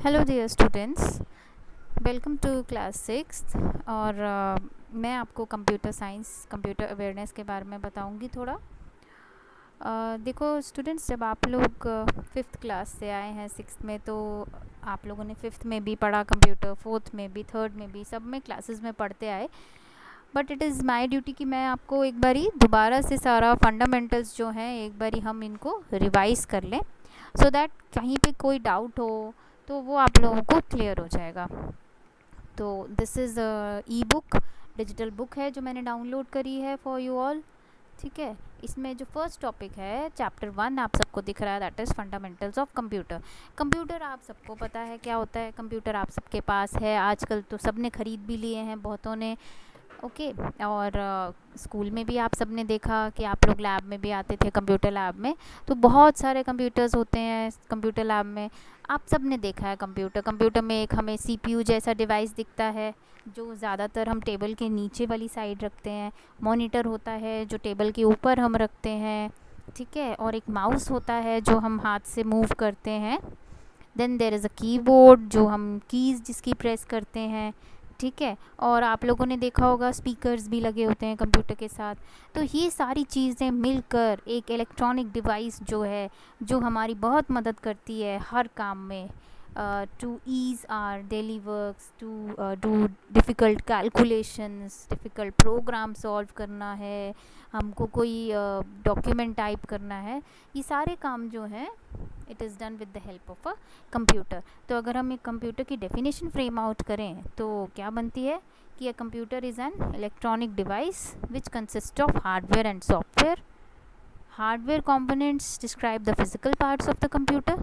Hello dear students, welcome to class six. और मैं आपको कंप्यूटर साइंस कंप्यूटर अवेयरनेस के बारे में बताऊंगी थोड़ा। देखो स्टूडेंट्स, जब आप लोग फिफ्थ क्लास से आए हैं सिक्स्थ में, तो आप लोगों ने फिफ्थ में भी पढ़ा कंप्यूटर, फोर्थ में भी, थर्ड में भी, सब में क्लासेस में पढ़ते आए। But it is my duty कि मैं आपको एक बारी दोबारा से सारा फंडामेंटल्स जो हैं एक बारी हम इनको रिवाइज़ कर लें, सो दैट कहीं पे कोई डाउट हो तो वो आप लोगों को क्लियर हो जाएगा। तो this is E book, digital book है जो मैंने डाउनलोड करी है फॉर यू ऑल। ठीक है, इसमें जो फर्स्ट टॉपिक है चैप्टर 1 आप सबको दिख रहा है, that is fundamentals of computer. Computer आप सबको पता है क्या होता है, कंप्यूटर आप सबके पास है, आजकल तो सब ने ख़रीद भी लिए हैं बहुतों ने। ओके, और स्कूल में भी आप सब ने देखा कि आप लोग लैब में भी आते थे, कंप्यूटर लैब में, तो बहुत सारे कंप्यूटर्स होते हैं कंप्यूटर लैब में। आप सब ने देखा है कंप्यूटर कंप्यूटर में एक हमें सीपीयू जैसा डिवाइस दिखता है जो ज़्यादातर हम टेबल के नीचे वाली साइड रखते हैं। मॉनिटर होता है जो टेबल के ऊपर हम रखते हैं, ठीक है, और एक माउस होता है जो हम हाथ से मूव करते हैं। Then there is a keyboard जो हम कीज़ जिसकी प्रेस करते हैं, ठीक है। और आप लोगों ने देखा होगा स्पीकर्स भी लगे होते हैं कंप्यूटर के साथ। तो ये सारी चीज़ें मिलकर एक इलेक्ट्रॉनिक डिवाइस जो है, जो हमारी बहुत मदद करती है हर काम में, to ease our daily works, to do difficult calculations, difficult program solve करना है, हमको कोई डॉक्यूमेंट टाइप करना है, ये सारे काम जो हैं it is done with the help of a computer. तो अगर हम एक कंप्यूटर की डेफिनेशन फ्रेम आउट करें तो क्या बनती है कि a computer is an electronic device which consist of hardware and software. Hardware components describe the physical parts of the computer,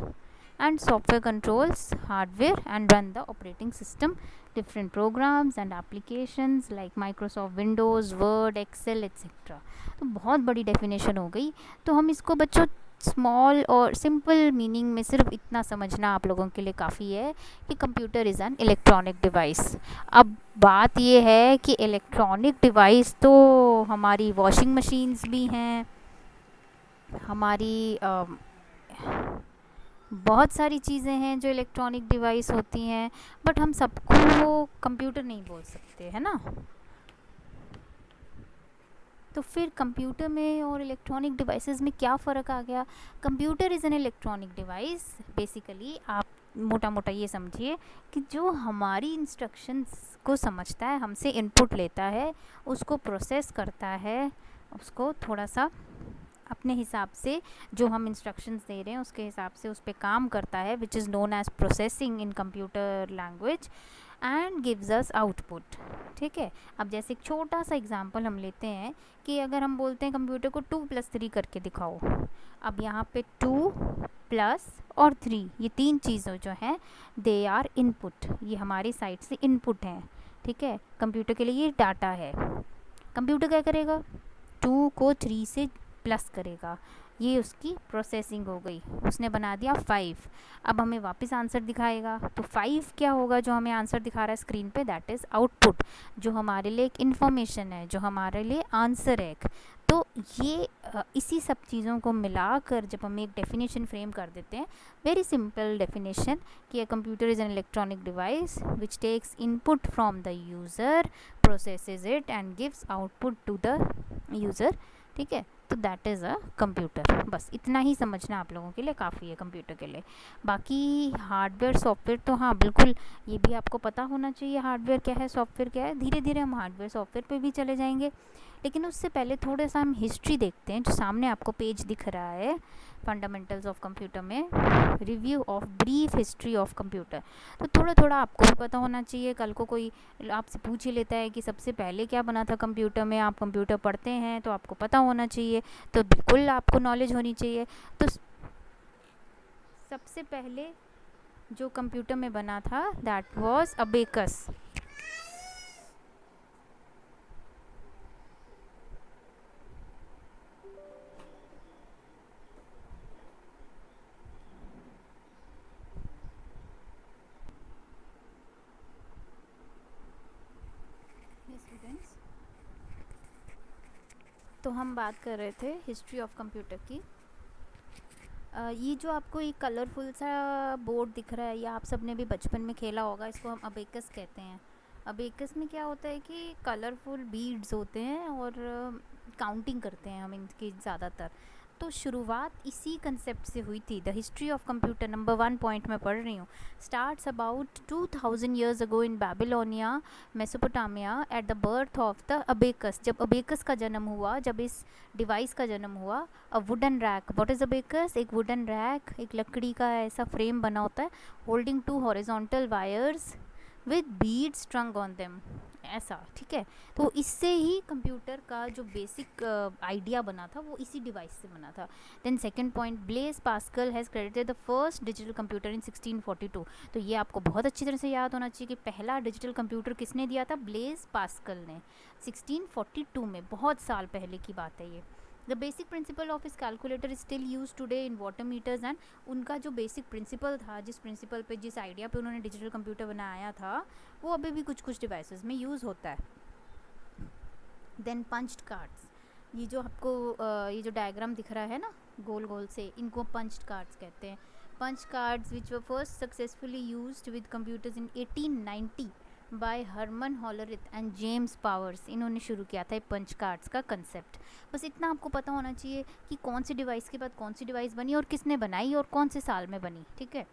and software controls hardware and run the operating system, different programs and applications like Microsoft Windows, Word, Excel, etc. तो बहुत बड़ी definition हो गई। तो हम इसको बच्चों small और सिंपल मीनिंग में सिर्फ इतना समझना आप लोगों के लिए काफ़ी है कि computer is an electronic device. अब बात ये है कि इलेक्ट्रॉनिक डिवाइस तो हमारी वॉशिंग मशीन्स भी हैं, हमारी बहुत सारी चीज़ें हैं जो इलेक्ट्रॉनिक डिवाइस होती हैं, बट हम सबको वो कंप्यूटर नहीं बोल सकते, है ना। तो फिर कंप्यूटर में और इलेक्ट्रॉनिक डिवाइसेस में क्या फ़र्क आ गया। Computer is an electronic device, basically आप मोटा मोटा ये समझिए कि जो हमारी इंस्ट्रक्शंस को समझता है, हमसे इनपुट लेता है, उसको प्रोसेस करता है, उसको थोड़ा सा अपने हिसाब से जो हम इंस्ट्रक्शंस दे रहे हैं उसके हिसाब से उस पर काम करता है, which is known as processing in computer language, and gives us output. ठीक है, अब जैसे एक छोटा सा एग्जांपल हम लेते हैं कि अगर हम बोलते हैं कंप्यूटर को 2+3 करके दिखाओ, अब यहाँ पे 2 प्लस और 3, ये तीन चीज़ें जो हैं दे आर इनपुट, ये हमारी साइड से इनपुट हैं। ठीक है, कंप्यूटर के लिए ये डाटा है। कंप्यूटर क्या करेगा, 2 को 3 से प्लस करेगा, ये उसकी प्रोसेसिंग हो गई, उसने बना दिया 5। अब हमें वापस आंसर दिखाएगा, तो 5 क्या होगा जो हमें आंसर दिखा रहा है स्क्रीन पे, दैट इज़ आउटपुट, जो हमारे लिए एक इन्फॉर्मेशन है, जो हमारे लिए आंसर है एक। तो ये इसी सब चीज़ों को मिलाकर जब हम एक डेफिनेशन फ्रेम कर देते हैं, वेरी सिंपल डेफिनेशन, कि a computer is an electronic device which takes input from the user, processes it and gives output to the user. ठीक है, तो दैट इज़ अ कंप्यूटर। बस इतना ही समझना आप लोगों के लिए काफ़ी है कंप्यूटर के लिए। बाकी हार्डवेयर सॉफ्टवेयर तो हाँ बिल्कुल, ये भी आपको पता होना चाहिए हार्डवेयर क्या है, सॉफ्टवेयर क्या है। धीरे धीरे हम हार्डवेयर सॉफ्टवेयर पे भी चले जाएंगे, लेकिन उससे पहले थोड़ा सा हम हिस्ट्री देखते हैं। जो सामने आपको पेज दिख रहा है फंडामेंटल्स ऑफ कंप्यूटर में, review of brief history of computer, तो थोड़ा थोड़ा आपको भी पता होना चाहिए। कल को कोई आपसे पूछ ही लेता है कि सबसे पहले क्या बना था कंप्यूटर में, आप कंप्यूटर पढ़ते हैं तो आपको पता होना चाहिए, तो बिल्कुल आपको नॉलेज होनी चाहिए। तो सबसे पहले जो कंप्यूटर में बना था दैट वाज अबेकस। स्टूडेंट्स, तो हम बात कर रहे थे हिस्ट्री ऑफ कंप्यूटर की। ये जो आपको एक कलरफुल सा बोर्ड दिख रहा है, ये आप सब ने भी बचपन में खेला होगा, इसको हम अबेकस कहते हैं। अबेकस में क्या होता है कि कलरफुल बीड्स होते हैं और काउंटिंग करते हैं हम इनकी ज़्यादातर। तो शुरुआत इसी कंसेप्ट से हुई थी। The history of computer number 1 point में पढ़ रही हूँ, starts about 2000 years ago in Babylonia Mesopotamia at the birth of the abacus. जब अबेकस का जन्म हुआ, जब इस डिवाइस का जन्म हुआ, a wooden rack. What is abacus? एक वुडन रैक, एक लकड़ी का ऐसा फ्रेम बना होता है, holding 2 horizontal wires with beads स्ट्रंग on them, ऐसा, ठीक है। तो इससे ही कंप्यूटर का जो बेसिक आइडिया बना था वो इसी डिवाइस से बना था। Then second point, Blaise Pascal has credited the first digital computer in 1642। तो ये आपको बहुत अच्छी तरह से याद होना चाहिए कि पहला डिजिटल कंप्यूटर किसने दिया था? ब्लेज पास्कल ने, 1642 में, बहुत साल पहले की बात है ये। द बेसिक प्रिंसिपल ऑफ इस calculator is still use today in water meters and, उनका जो बेसिक प्रिंसिपल था, जिस प्रिंसिपल पे, जिस आइडिया पे उन्होंने डिजिटल कंप्यूटर बनाया था, वो अभी भी कुछ कुछ डिवाइसेस में यूज़ होता है। देन पंच्ड कार्ड्स, ये जो आपको ये जो डायग्राम दिख रहा है ना गोल गोल से, इनको पंच्ड कार्ड्स कहते हैं। Punch cards which were first successfully used with computers in 1890 by Herman Hollerith and James Powers. इन्होंने शुरू किया था पंच कार्ड्स का कंसेप्ट। बस इतना आपको पता होना चाहिए कि कौन सी डिवाइस के बाद कौन सी डिवाइस बनी और किसने बनाई और कौन से साल में बनी, ठीक है।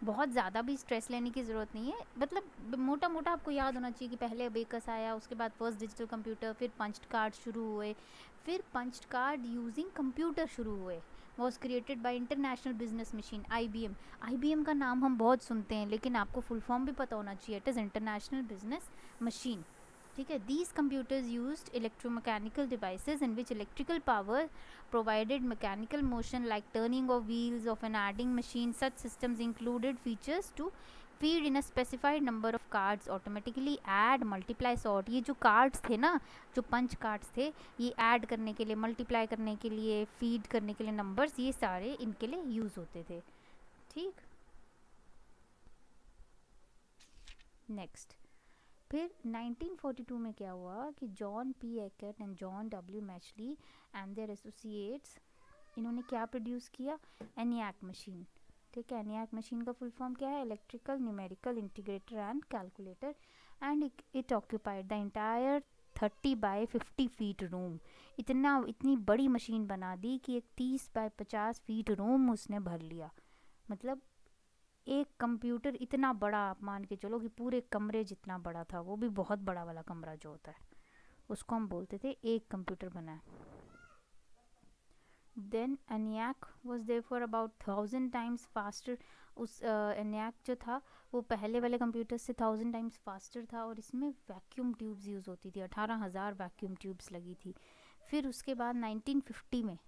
बहुत ज़्यादा भी स्ट्रेस लेने की ज़रूरत नहीं है, मतलब मोटा मोटा आपको याद होना चाहिए कि पहले अबेकस आया, उसके बाद फर्स्ट डिजिटल कंप्यूटर, फिर पंच्ड कार्ड शुरू हुए, फिर पंच्ड कार्ड यूजिंग कंप्यूटर शुरू हुए। Was created by international business machine, IBM। IBM का नाम हम बहुत सुनते हैं, लेकिन आपको फुल फॉर्म भी पता होना चाहिए, it is international business machine, ठीक है। These computers used electromechanical devices in which electrical power provided mechanical motion like turning of wheels of an adding machine. Such systems included features to feed in a specified number of cards, automatically add, multiply, sort। ये जो cards थे ना, जो punch cards थे, ये add करने के लिए, मल्टीप्लाई करने के लिए, फीड करने के लिए नंबर्स, ये सारे इनके लिए यूज़ होते थे, ठीक। नेक्स्ट, फिर 1942 में क्या हुआ कि John P Eckert and John W Mauchly and their associates, इन्होंने क्या प्रोड्यूस किया? ENIAC मशीन, ठीक है। ENIAC मशीन का फुल फॉर्म क्या है? Electrical numerical integrator and calculator, and it occupied the entire 30 by 50 feet room. इतनी बड़ी मशीन बना दी कि एक 30 बाय 50 फीट रूम उसने भर लिया। मतलब एक कंप्यूटर इतना बड़ा, आप मान के चलो कि पूरे कमरे जितना बड़ा था, वो भी बहुत बड़ा वाला कमरा जो होता है, उसको हम बोलते थे एक कंप्यूटर बना है। Then ENIAC was there for about 1000 times faster. उस ENIAC जो था वो पहले वाले कंप्यूटर से 1000 टाइम्स फास्टर था, और इसमें वैक्यूम ट्यूब्स यूज़ होती थी, 18,000 वैक्यूम ट्यूब्स लगी थी। फिर उसके बाद 1950 में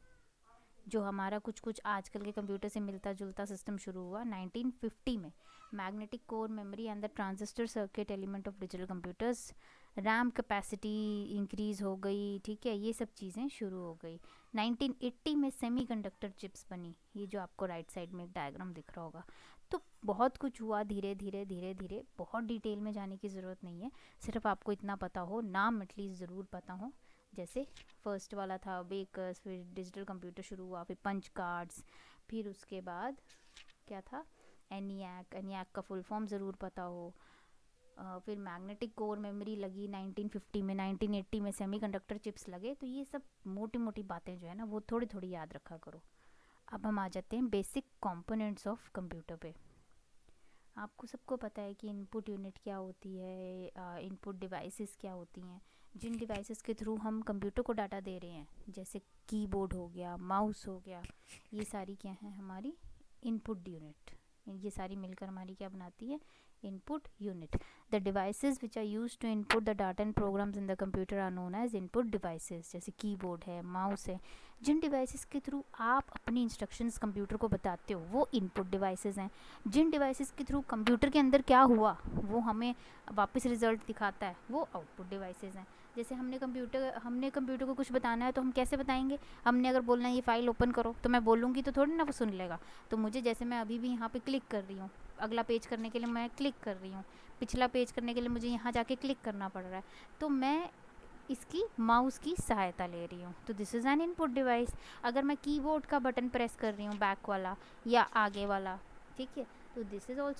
जो हमारा कुछ कुछ आजकल के कंप्यूटर से मिलता जुलता सिस्टम शुरू हुआ। 1950 में magnetic core memory and the transistor circuit element of digital computers, RAM capacity increase हो गई, ठीक है, ये सब चीज़ें शुरू हो गई। 1980 में सेमीकंडक्टर चिप्स बनी, ये जो आपको राइट साइड में एक डायग्राम दिख रहा होगा। तो बहुत कुछ हुआ धीरे धीरे धीरे धीरे, बहुत डिटेल में जाने की ज़रूरत नहीं है, सिर्फ आपको इतना पता हो, नाम एटलीस्ट ज़रूर पता हो। जैसे फर्स्ट वाला था बेकर्स, फिर डिजिटल कंप्यूटर शुरू हुआ, फिर पंच कार्ड्स, फिर उसके बाद क्या था? ENIAC का फुल फॉर्म ज़रूर पता हो। फिर मैग्नेटिक कोर मेमोरी लगी 1950 में, 1980 में सेमीकंडक्टर चिप्स लगे। तो ये सब मोटी मोटी बातें जो है ना, वो थोड़ी थोड़ी याद रखा करो। अब हम आ जाते हैं बेसिक कंपोनेंट्स ऑफ कंप्यूटर पे। आपको सबको पता है कि इनपुट यूनिट क्या होती है, इनपुट डिवाइसेस क्या होती हैं, जिन डिवाइसेस के थ्रू हम कंप्यूटर को डाटा दे रहे हैं, जैसे कीबोर्ड हो गया, माउस हो गया, ये सारी क्या है? हमारी इनपुट यूनिट। ये सारी मिलकर हमारी क्या बनाती है? Input unit. The devices which are used to input the data and programs in the computer are known as input devices. जैसे कीबोर्ड है, माउस है, जिन डिवाइसेस के थ्रू आप अपनी इंस्ट्रक्शंस कंप्यूटर को बताते हो, वो इनपुट डिवाइसेस हैं। जिन डिवाइसेस के थ्रू कंप्यूटर के अंदर क्या हुआ वो हमें वापस रिजल्ट दिखाता है, वो आउटपुट डिवाइसेस हैं। जैसे हमने कंप्यूटर को कुछ बताना है तो हम कैसे बताएंगे? हमने अगर बोलना है ये फाइल ओपन करो, तो मैं बोलूँगी तो थोड़ी ना वो सुन लेगा। तो मुझे, जैसे मैं अभी भी यहाँ पे क्लिक कर रही हूँ, अगला पेज करने के लिए मैं क्लिक कर रही हूँ, पिछला पेज करने के लिए मुझे यहाँ जाके क्लिक करना पड़ रहा है, तो मैं इसकी माउस की सहायता ले रही हूँ, तो this is an input device. अगर मैं कीबोर्ड का बटन प्रेस कर रही हूँ बैक वाला या आगे वाला, ठीक है, तो दिस इज़ ऑल्सो